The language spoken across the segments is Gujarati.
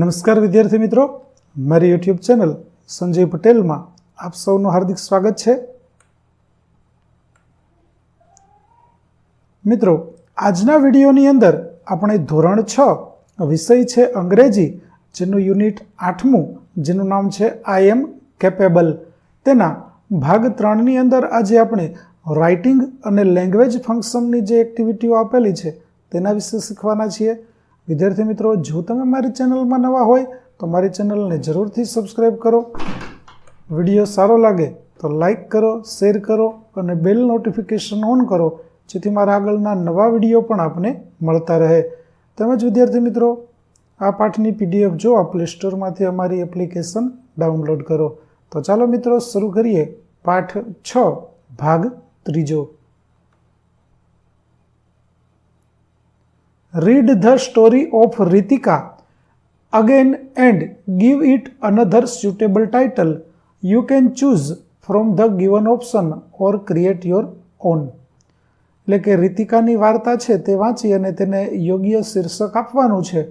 નમસ્કાર વિદ્યાર્થી મિત્રો, મારી યુટ્યુબ ચેનલ સંજય પટેલમાં આપ સૌનું હાર્દિક સ્વાગત છે. મિત્રો, આજના વિડીયોની અંદર આપણે ધોરણ 6 વિષય છે અંગ્રેજી, જેનું યુનિટ 8મું, જેનું નામ છે આઈ એમ કેપેબલ, તેના ભાગ 3ની અંદર આજે આપણે રાઇટિંગ અને લેંગ્વેજ ફંક્શનની જે એક્ટિવિટીઓ આપેલી છે તેના વિશે શીખવાના છીએ. વિદ્યાર્થી મિત્રો, જો તમે મારી ચેનલમાં નવા હોય તો મારી ચેનલને જરૂરથી સબસ્ક્રાઈબ કરો. વિડીયો સારો લાગે તો લાઈક કરો, શેર કરો અને બેલ નોટિફિકેશન ઓન કરો, જેથી મારા આગળના નવા વિડીયો પણ આપને મળતા રહે. તેમજ વિદ્યાર્થી મિત્રો, આ પાઠની પીડીએફ જોવા પ્લે સ્ટોરમાંથી અમારી એપ્લિકેશન ડાઉનલોડ કરો. તો ચાલો મિત્રો શરૂ કરીએ પાઠ 6 ભાગ 3. Read the story of Ritika again and give it another suitable title. You can choose from the given option or create your own. એટલે કે રીતિકાની વાર્તા છે તે વાંચી અને તેને યોગ્ય શીર્ષક આપવાનું છે.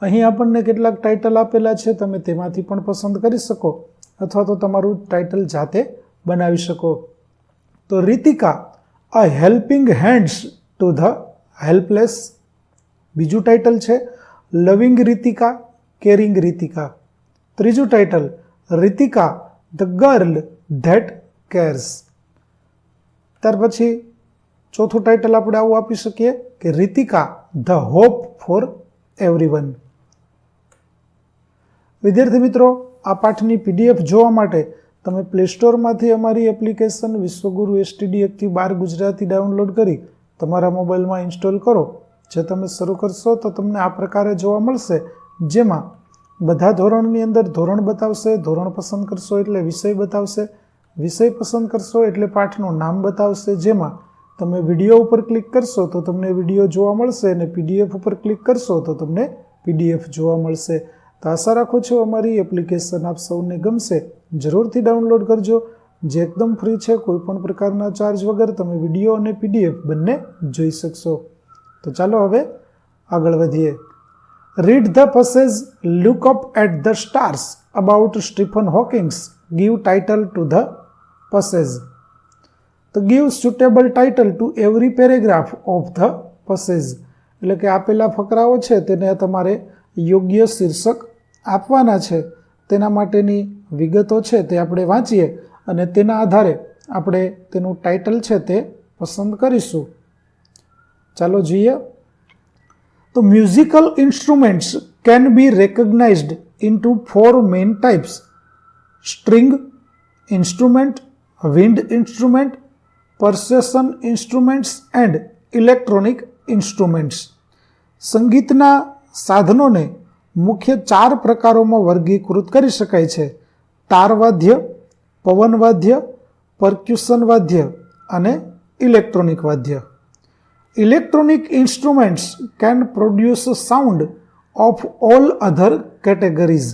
અહીં આપણને કેટલાક ટાઇટલ આપેલા છે, તમે તેમાંથી પણ પસંદ કરી શકો અથવા તો તમારું ટાઇટલ જાતે બનાવી શકો. તો Ritika, a helping hands to the helpless. બીજું ટાઇટલ છે લવિંગ રીતિકા, કેરિંગ રીતિકા. ત્રીજું title Ritika, the girl that cares. ત્યાર પછી ચોથું ટાઇટલ આપણે આવું આપી શકીએ કે Ritika, the hope for everyone. વિદ્યાર્થી મિત્રો, આ પાઠની પીડીએફ જોવા માટે તમે પ્લે સ્ટોરમાંથી અમારી એપ્લિકેશન વિશ્વગુરુ STD 1-12 ગુજરાતી ડાઉનલોડ કરી તમારા મોબાઈલમાં ઇન્સ્ટોલ કરો. જે તમે શરૂ કરશો તો તમને આ પ્રકારે જોવા મળશે, જેમાં બધા ધોરણની અંદર ધોરણ બતાવશે, ધોરણ પસંદ કરશો એટલે વિષય બતાવશે, વિષય પસંદ કરશો એટલે પાઠનું નામ બતાવશે. જેમાં તમે વિડીયો ઉપર ક્લિક કરશો તો તમને વિડીયો જોવા મળશે અને PDF ઉપર ક્લિક કરશો તો તમને PDF જોવા મળશે. તો આશા રાખું છું અમારી એપ્લિકેશન આપ સૌને ગમશે. જરૂરથી ડાઉનલોડ કરજો, જે એકદમ ફ્રી છે. કોઈ પણ પ્રકારના ચાર્જ વગર તમે વિડીયો અને PDF બંને જોઈ શકશો. તો ચાલો હવે આગળ વધીએ. Read the passage, look up at the stars about Stephen Hawkings. Give title to the passage. તો give suitable title to every paragraph of the passage. એટલે કે આપેલા ફકરાઓ છે તેને તમારે યોગ્ય શીર્ષક આપવાના છે. તેના માટેની વિગતો છે તે આપણે વાંચીએ અને તેના આધારે આપણે તેનું ટાઇટલ છે તે પસંદ કરીશું. ચાલો જોઈએ. તો musical instruments can be recognised into 4 main types: string instrument, wind instrument, percussion instruments and electronic instruments. સંગીતના સાધનોને મુખ્ય 4 પ્રકારોમાં વર્ગીકૃત કરી શકાય છે: તારવાદ્ય, પવનવાદ્ય, પરક્યુશન વાદ્ય અને ઇલેક્ટ્રોનિક વાદ્ય. Electronic instruments can produce sound of all other categories.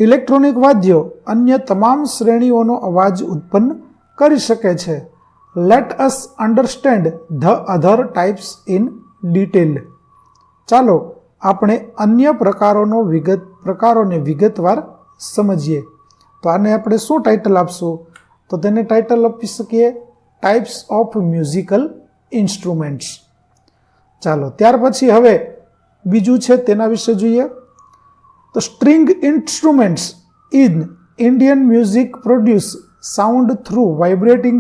Electronic વાદ્યો અન્ય તમામ શ્રેણીઓનો અવાજ ઉત્પન્ન કરી શકે છે. Let us understand the other types in detail. ચાલો આપણે અન્ય પ્રકારોને વિગતવાર સમજીએ. તો આને આપણે શું ટાઇટલ આપશું? તો તેને ટાઇટલ આપી શકીએ ટાઇપ્સ ઓફ મ્યુઝિકલ ઇન્સ્ટ્રુમેન્ટ્સ. ચાલો ત્યાર પછી હવે બીજું છે તેના વિશે જોઈએ. તો string instruments in Indian music produce sound through vibrating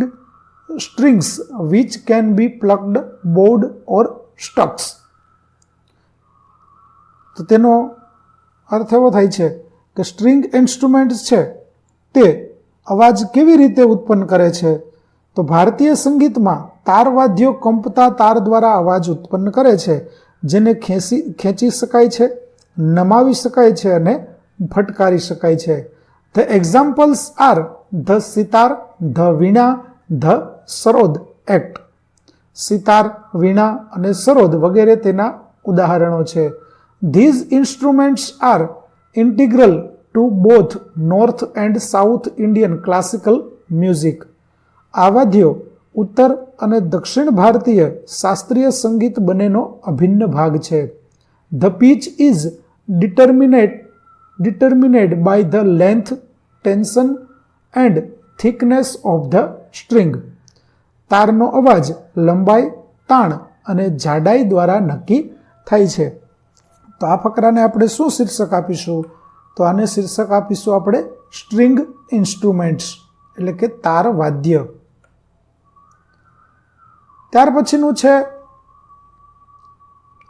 strings which can be plucked, bowed or struck. તો તેનો અર્થ એવો થાય છે કે સ્ટ્રિંગ ઇન્સ્ટ્રુમેન્ટ્સ છે તે અવાજ કેવી રીતે ઉત્પન્ન કરે છે? તો ભારતીય સંગીતમાં તારવાદ્યો કંપતા તાર દ્વારા અવાજ ઉત્પન્ન કરે છે, જેને ખેંચી શકાય છે, નમાવી શકાય છે અને ફટકારી શકાય છે. The examples are the sitar, the veena, the sarod એક્ટ. સિતાર, વીણા અને સરોદ વગેરે તેના ઉદાહરણો છે. These instruments are integral to both north and south Indian classical music. આ વાદ્યો ઉત્તર અને દક્ષિણ ભારતીય શાસ્ત્રીય સંગીત બંનેનો અભિન્ન ભાગ છે. The pitch is determined by the length, tension and thickness of the string. તારનો અવાજ લંબાઈ, તાણ અને જાડાઈ દ્વારા નક્કી થાય છે. તો આ ફકરાને આપણે શું શીર્ષક આપીશું? તો આને શીર્ષક આપીશું આપણે સ્ટ્રિંગ ઇન્સ્ટ્રુમેન્ટ્સ, એટલે કે તાર વાદ્ય. ત્યાર પછીનું છે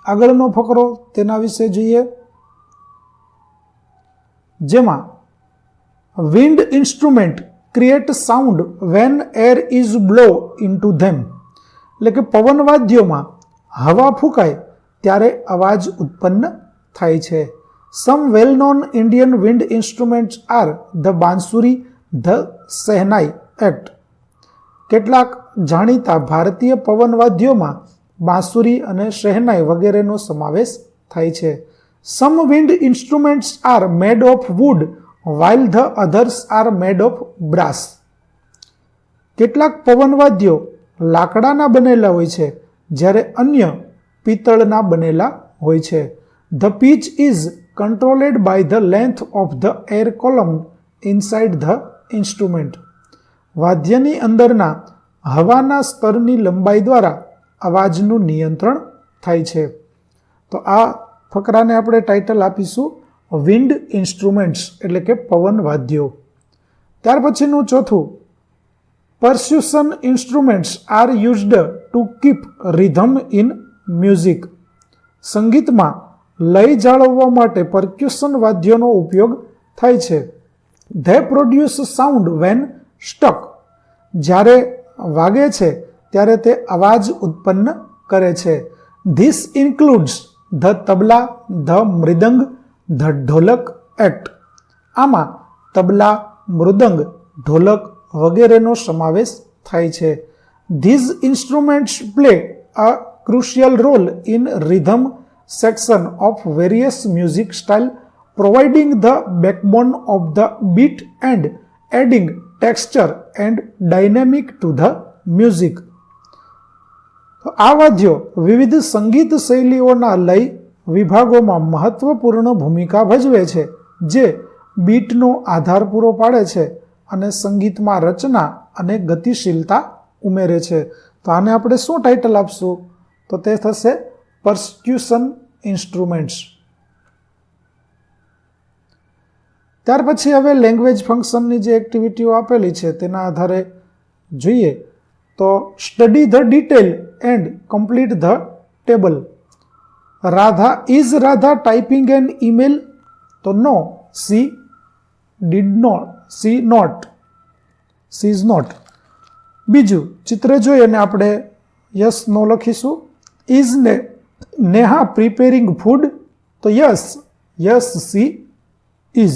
આગળનો ફકરો, તેના વિશે જોઈએ, જેમાં wind instrument create sound when air is blow into them, એટલે કે પવન વાદ્યોમાં હવા ફૂંકાય ત્યારે અવાજ ઉત્પન્ન થાય છે. Some well known Indian wind instruments are the bansuri, the shehnai એક્ટ. કેટલાક જાણીતા ભારતીય પવન વાદ્યોમાં બાંસુરી અને શહેનાઈ વગેરેનો સમાવેશ થાય છે. Some wind instruments are made of wood while the others are made of brass. કેટલાક પવન વાદ્યો લાકડાના બનેલા હોય છે, જ્યારે અન્ય પિત્તળના બનેલા હોય છે. The pitch is controlled by the length of the air column inside the instrument. વાદ્યની અંદરના હવાના સ્તરની લંબાઈ દ્વારા અવાજનું નિયંત્રણ થાય છે. તો આ ફકરાને આપણે ટાઇટલ આપીશું વિન્ડ ઇન્સ્ટ્રુમેન્ટ્સ, એટલે કે પવન વાદ્યો. ત્યાર પછીનું ચોથું, percussion instruments are used to keep rhythm in music. સંગીતમાં લય જાળવવા માટે પર્ક્યુશન વાદ્યોનો ઉપયોગ થાય છે. They produce sound when struck. જ્યારે વાગે છે ત્યારે તે અવાજ ઉત્પન્ન કરે છે. This includes the tabla, the mridang, the dholak એક્ટ. આમાં તબલા, મૃદંગ, ઢોલક વગેરેનો સમાવેશ થાય છે. These instruments play a crucial role in rhythm section of various music style, providing the backbone of the bit and adding texture and dynamic to the music. આ વાદ્યો વિવિધ સંગીત શૈલીઓના લય વિભાગોમાં મહત્વપૂર્ણ ભૂમિકા ભજવે છે, જે બીટનો આધાર પૂરો પાડે છે અને સંગીતમાં રચના અને ગતિશીલતા ઉમેરે છે. તો આને આપણે શું ટાઇટલ આપશું? તો તે થશે પર્સ્ક્યુશન ઇન્સ્ટ્રુમેન્ટ્સ. ત્યાર પછી હવે લેંગ્વેજ ફંક્શનની જે એક્ટિવિટીઓ આપેલી છે તેના આધારે જોઈએ તો study the detail and complete the table. Is Radha typing an email? તો no, she is not. બીજું ચિત્ર જોઈ અને આપણે યસ નો લખીશું. Is Neha preparing food? તો yes, she is.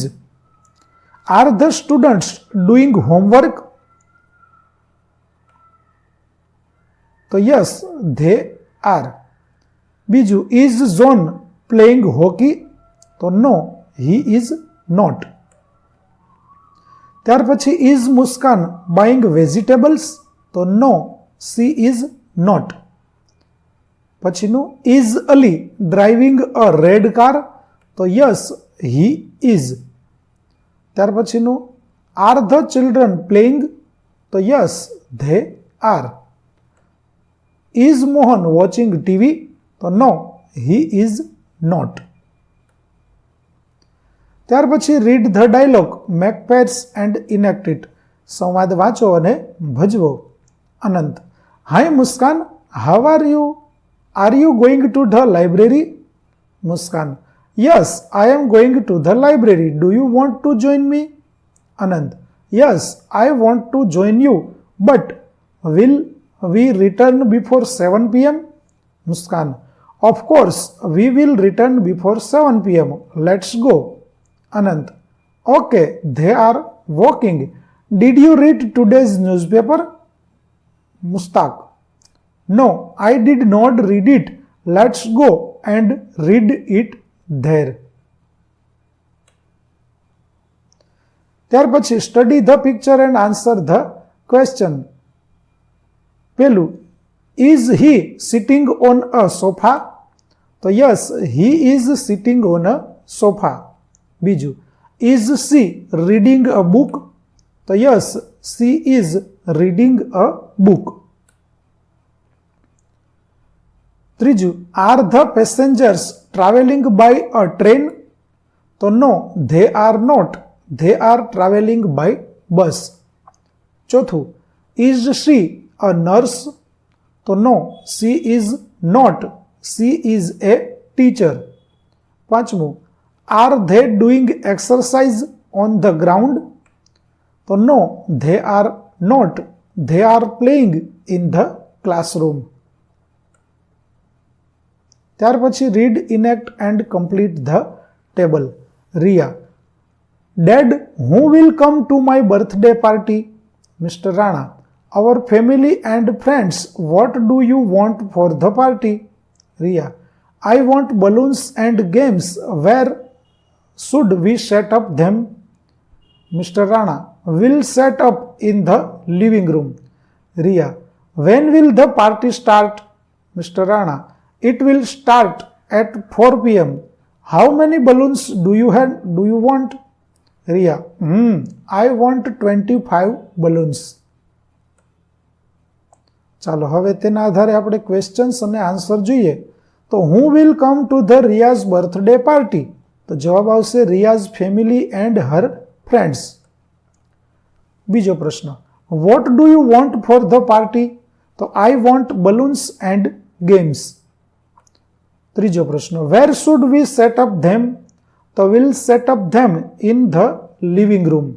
Are the students doing homework? તો yes, they are. બીજું, is John playing hockey? તો no, he is not. ત્યાર પછી, is Muskan buying vegetables? તો no, she is not. પછીનું, is Ali driving a red car? તો yes, he is. ત્યાર પછીનું, are the children playing? તો yes, they are. Is Mohan watching TV? તો no, he is not. ત્યાર પછી read the dialogue, make pairs and enact it. સંવાદ વાંચો અને ભજવો. Anant, hi Muskan, how are you? Are you going to the library? Muskan, yes, I am going to the library. Do you want to join me? Anant, yes, I want to join you, but will we return before 7 PM? Muskan, of course, we will return before 7 PM. Let's go. Anant, okay, they are walking. Did you read today's newspaper? Mustaq, no, I did not read it. Let's go and read it there. ત્યાર પછી study the picture and answer the question. પેલું, is he sitting on a sofa? તો yes, he is sitting on a sofa. બીજું, is she reading a book? તો yes, she is reading a book. ત્રીજું, are the passengers travelling by a train? તો no, they are not, they are travelling by bus. ચોથું, ઇઝ શી અ નર્સ? તો no, she is not, she is a teacher. પાંચમું, are they doing exercise on the ground? તો no, they are not, they are playing in the classroom. ત્યાર પછી read, enact and complete the table. Riya, dad, who will come to my birthday party? Mister Rana, our family and friends. What do you want for the party? Riya, I want balloons and games. Where should we set up them? Mr. Rana, will set up in the living room. Riya, when will the party start? Mr. Rana, it will start at 4 p.m. How many balloons do you want? Riya, I want 25 balloons. ચાલો હવે તેના આધારે આપણે ક્વેશ્ચન્સ અને આન્સર જોઈએ. તો who will come to the Riyaz birthday party? તો જવાબ આવશે Riyaz family and her friends. બીજો પ્રશ્ન, what do you want for the party? તો I want balloons and games. ત્રીજો પ્રશ્ન, where should we set up them? તો will set up them in the living room.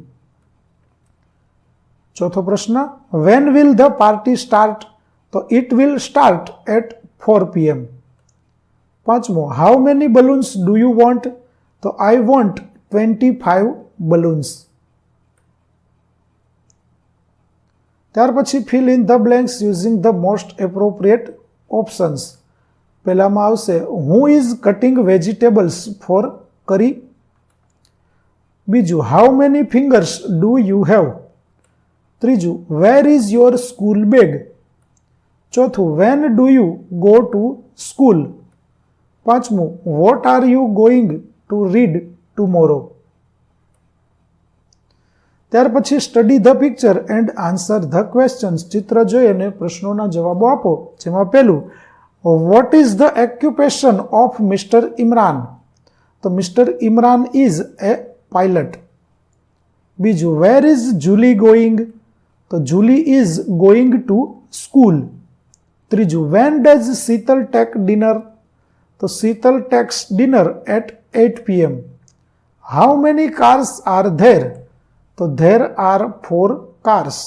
ચોથો પ્રશ્ન, when will the party start? તો it will start at 4 p.m. પાંચમો, how many balloons do you want? તો આઈ વોન્ટ 25 બલૂન્સ. ત્યાર પછી fill in the blanks using the most appropriate options. પહેલામાં આવશે who is cutting vegetables for curry? બીજું, how many fingers do you have? ત્રીજું, where is your school bag? ચોથું, when do you go to school? પાંચમું, what are you going to read tomorrow? ત્યાર પછી study the picture and answer the questions. ચિત્ર જોઈ અને પ્રશ્નોના જવાબો આપો. જેમાં પહેલું, what is the occupation of mister Imran? તો mister Imran is a pilot. બીજું, વેર ઇઝ જુલી ગોઈંગ? તો Julie is going to school. ત્રીજું, when does Sheetal take dinner? તો Sheetal takes dinner at 8 p.m. How many cars are there? તો ધેર આર 4 કાર્સ.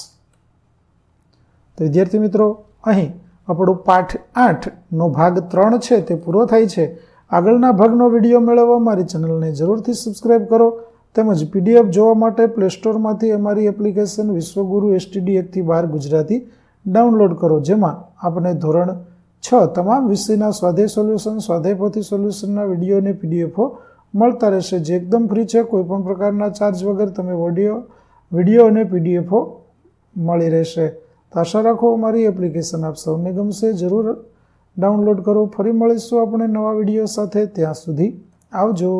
તો વિદ્યાર્થી મિત્રો, અહીં આપણું પાઠ 8નો ભાગ 3 છે તે પૂરો થાય છે. આગળના ભાગનો વિડીયો મેળવવા મારી ચેનલને જરૂરથી સબસ્ક્રાઈબ કરો. તેમજ પીડીએફ જોવા માટે પ્લે સ્ટોરમાંથી અમારી એપ્લિકેશન વિશ્વગુરુ એસટીડી 1 થી 12 ગુજરાતી ડાઉનલોડ કરો. જેમાં આપણે ધોરણ 6 તમામ વિષયના સ્વાધ્યાય સોલ્યુશન, સ્વાધ્યાય પોથી સોલ્યુશનના વિડીયો અને પીડીએફો મળતા રહેશે, જે એકદમ ફ્રી છે. કોઈપણ પ્રકારના ચાર્જ વગર તમે વિડીયો અને પીડીએફો મળી રહેશે. તો આશા રાખો અમારી એપ્લિકેશન આપ સૌને ગમશે. જરૂર ડાઉનલોડ કરો. ફરી મળીશું આપણે નવા વિડીયો સાથે. ત્યાં સુધી આવજો.